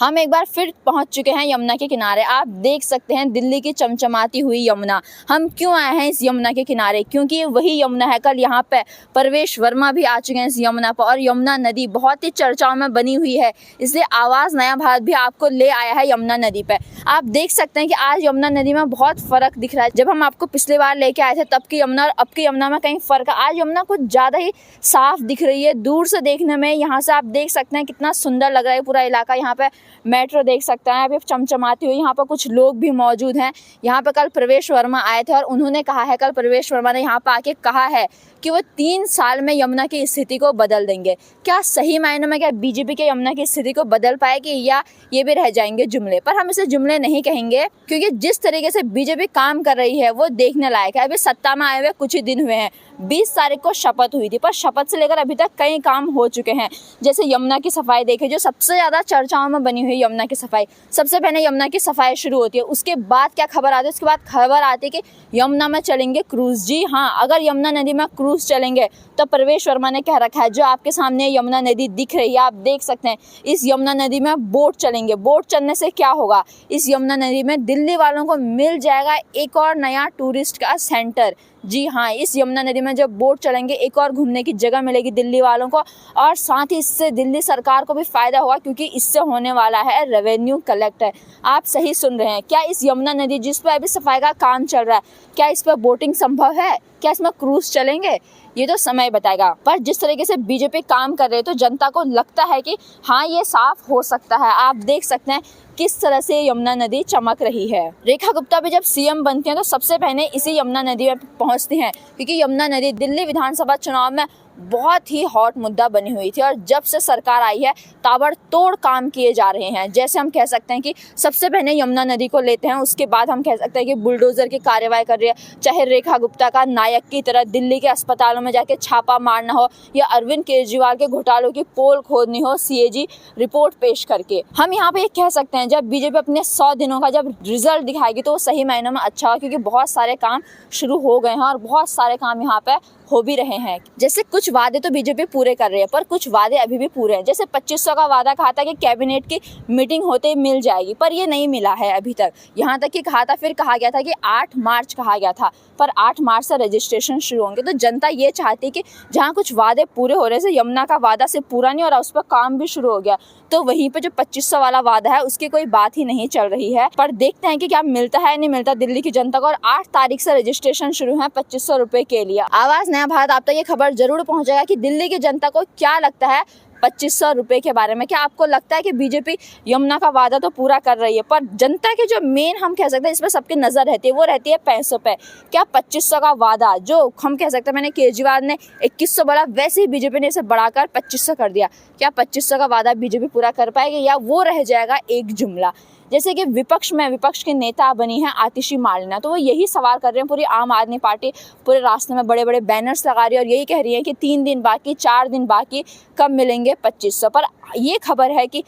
हम एक बार फिर पहुंच चुके हैं यमुना के किनारे। आप देख सकते हैं दिल्ली की चमचमाती हुई यमुना। हम क्यों आए हैं इस यमुना के किनारे? क्योंकि ये वही यमुना है। कल यहाँ पे प्रवेश वर्मा भी आ चुके हैं इस यमुना पर और यमुना नदी बहुत ही चर्चाओं में बनी हुई है, इसलिए आवाज़ नया भारत भी आपको ले आया है यमुना नदी पे। आप देख सकते हैं कि आज यमुना नदी में बहुत फ़र्क दिख रहा है। जब हम आपको पिछली बार लेके आए थे तब की यमुना और अब की यमुना में कहीं फ़र्क है। आज यमुना कुछ ज़्यादा ही साफ दिख रही है दूर से देखने में। यहाँ से आप देख सकते हैं कितना सुंदर लग रहा है पूरा इलाका। यहाँ पे मेट्रो देख सकते हैं अभी चमचमाती हुई। यहाँ पर कुछ लोग भी मौजूद हैं। यहाँ पर कल प्रवेश वर्मा आए थे और उन्होंने कहा है, कल प्रवेश वर्मा ने यहाँ पर आके कहा है कि वो 3 साल में यमुना की स्थिति को बदल देंगे। क्या सही मायनों में क्या बीजेपी के यमुना की स्थिति को बदल पाएगी या ये भी रह जाएंगे जुमले? पर हम इसे जुमले नहीं कहेंगे, क्योंकि जिस तरीके से बीजेपी काम कर रही है वो देखने लायक है। अभी सत्ता में आए हुए कुछ ही दिन हुए हैं। 20 तारीख को शपथ हुई थी, पर शपथ से लेकर अभी तक कई काम हो चुके हैं। जैसे यमुना की सफाई देखें, जो सबसे ज़्यादा चर्चाओं में बनी हुई यमुना की सफाई। सबसे पहले यमुना की सफाई शुरू होती है, उसके बाद क्या खबर आती है? उसके बाद खबर आती है कि यमुना में चलेंगे क्रूज़। जी हाँ, अगर यमुना नदी में क्रूज़ चलेंगे तो प्रवेश वर्मा ने कह रखा है, जो आपके सामने यमुना नदी दिख रही है आप देख सकते हैं, इस यमुना नदी में बोट चलेंगे। बोट चलने से क्या होगा? इस यमुना नदी में दिल्ली वालों को मिल जाएगा एक और नया टूरिस्ट का सेंटर। जी हाँ, इस यमुना नदी में जब बोट चलेंगे एक और घूमने की जगह मिलेगी दिल्ली वालों को, और साथ ही इससे दिल्ली सरकार को भी फ़ायदा होगा, क्योंकि इससे होने वाला है रेवेन्यू कलेक्ट। आप सही सुन रहे हैं। क्या इस यमुना नदी जिस पर अभी सफाई का काम चल रहा है, क्या इस पर बोटिंग संभव है? क्या इसमें क्रूज़ चलेंगे? ये तो समय बताएगा। पर जिस तरीके से बीजेपी काम कर रहे हैं तो जनता को लगता है कि हाँ, ये साफ हो सकता है। आप देख सकते हैं किस तरह से यमुना नदी चमक रही है। रेखा गुप्ता भी जब सीएम बनती हैं तो सबसे पहले इसी यमुना नदी में पहुंचती हैं, क्योंकि यमुना नदी दिल्ली विधानसभा चुनाव में बहुत ही हॉट मुद्दा बनी हुई थी और जब से सरकार आई है ताबड़तोड़ काम किए जा रहे हैं। जैसे हम कह सकते हैं कि सबसे पहले यमुना नदी को लेते हैं, उसके बाद हम कह सकते हैं कि बुलडोजर की कार्रवाई कर रही है, चाहे रेखा गुप्ता का नायक की तरह दिल्ली के अस्पतालों में जाके छापा मारना हो या अरविंद केजरीवाल के घोटालों की पोल खोदनी हो सीएजी रिपोर्ट पेश करके। हम यहाँ पे ये कह सकते हैं जब बीजेपी अपने 100 दिनों का जब रिजल्ट दिखाएगी तो वो सही मायनों में अच्छा हो, क्योंकि बहुत सारे काम शुरू हो गए हैं और बहुत सारे काम यहाँ पे हो भी रहे हैं। जैसे कुछ वादे तो बीजेपी पूरे कर रही है, पर कुछ वादे अभी भी पूरे हैं। जैसे 2500 का वादा कहा था कि कैबिनेट की मीटिंग होते ही मिल जाएगी, पर ये नहीं मिला है अभी तक। यहाँ तक कि कहा था, फिर कहा गया था कि 8 मार्च कहा गया था, पर 8 मार्च से रजिस्ट्रेशन शुरू होंगे। तो जनता ये चाहती है कि जहाँ कुछ वादे पूरे हो रहे हैं, यमुना का वादा से पूरा नहीं हो रहा, उस पर काम भी शुरू हो गया, तो वहीं पर जो 2500 वाला वादा है उसकी कोई बात ही नहीं चल रही है। पर देखते हैं कि क्या मिलता है नहीं मिलता दिल्ली की जनता को। और 8 तारीख से रजिस्ट्रेशन शुरू है 2500 रुपए के लिए। आवाज नया भारत आप तक ये खबर जरूर पहुंचेगा कि दिल्ली की जनता को क्या लगता है 2500 रुपए के बारे में। क्या आपको लगता है कि बीजेपी यमुना का वादा तो पूरा कर रही है, पर जनता के जो मेन हम कह सकते हैं इस पर सबकी नजर रहती है, वो रहती है पैसों पे। क्या 2500 का वादा जो हम कह सकते हैं, मैंने केजरीवाल ने 2100 बोला, वैसे ही बीजेपी ने इसे बढ़ाकर 2500 कर दिया। क्या 2500 का वादा बीजेपी पूरा कर पाएगी या वो रह जाएगा एक जुमला? जैसे कि विपक्ष के नेता बनी है आतिशी मार्लेना, तो वो यही सवाल कर रहे हैं। पूरी आम आदमी पार्टी पूरे रास्ते में बड़े बड़े बैनर्स लगा रही है और यही कह रही है कि 3 दिन बाकी, 4 दिन बाकी, कब मिलेंगे 2500। पर ये खबर है कि,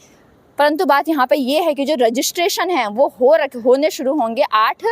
परंतु बात यहाँ पे ये है कि जो रजिस्ट्रेशन है वो होने शुरू होंगे 8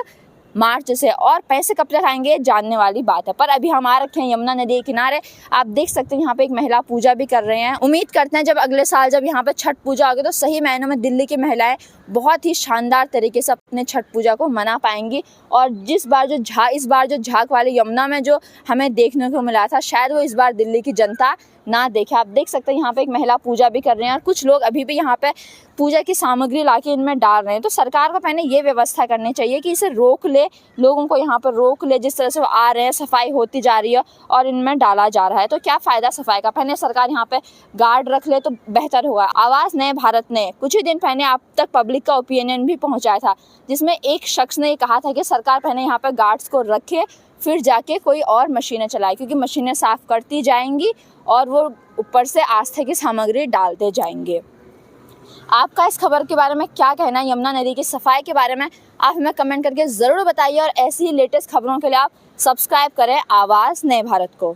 मार्च से, और पैसे कब तक आएंगे जानने वाली बात है। पर अभी हम आ रखे हैं यमुना नदी के किनारे। आप देख सकते हैं यहाँ पे एक महिला पूजा भी कर रहे हैं। उम्मीद करते हैं जब अगले साल जब यहाँ पे छठ पूजा होगी तो सही मायनों में दिल्ली की महिलाएं बहुत ही शानदार तरीके से अपने छठ पूजा को मना पाएंगी। और इस बार जो झाग वाली यमुना में जो हमें देखने को मिला था, शायद वो इस बार दिल्ली की जनता ना देखे। आप देख सकते हैं यहाँ पे एक महिला पूजा भी कर रहे हैं और कुछ लोग अभी भी यहाँ पे पूजा की सामग्री लाके इनमें डाल रहे हैं। तो सरकार को पहले ये व्यवस्था करनी चाहिए कि इसे रोक ले, लोगों को यहाँ पर रोक ले। जिस तरह से वो आ रहे हैं, सफाई होती जा रही है और इनमें डाला जा रहा है, तो क्या फ़ायदा सफाई का? पहले सरकार यहाँ पे गार्ड रख ले तो बेहतर होगा। आवाज़ नए भारत ने कुछ ही दिन पहले आप तक पब्लिक का ओपिनियन भी पहुँचाया था, जिसमें एक शख्स ने कहा था कि सरकार पहले यहाँ पर गार्ड्स को रखे, फिर जाके कोई और मशीनें चलाए, क्योंकि मशीनें साफ़ करती जाएंगी और वो ऊपर से आस्था की सामग्री डालते जाएंगे। आपका इस खबर के बारे में क्या कहना है? यमुना नदी की सफाई के बारे में आप हमें कमेंट करके ज़रूर बताइए और ऐसी ही लेटेस्ट खबरों के लिए आप सब्सक्राइब करें आवाज़ नए भारत को।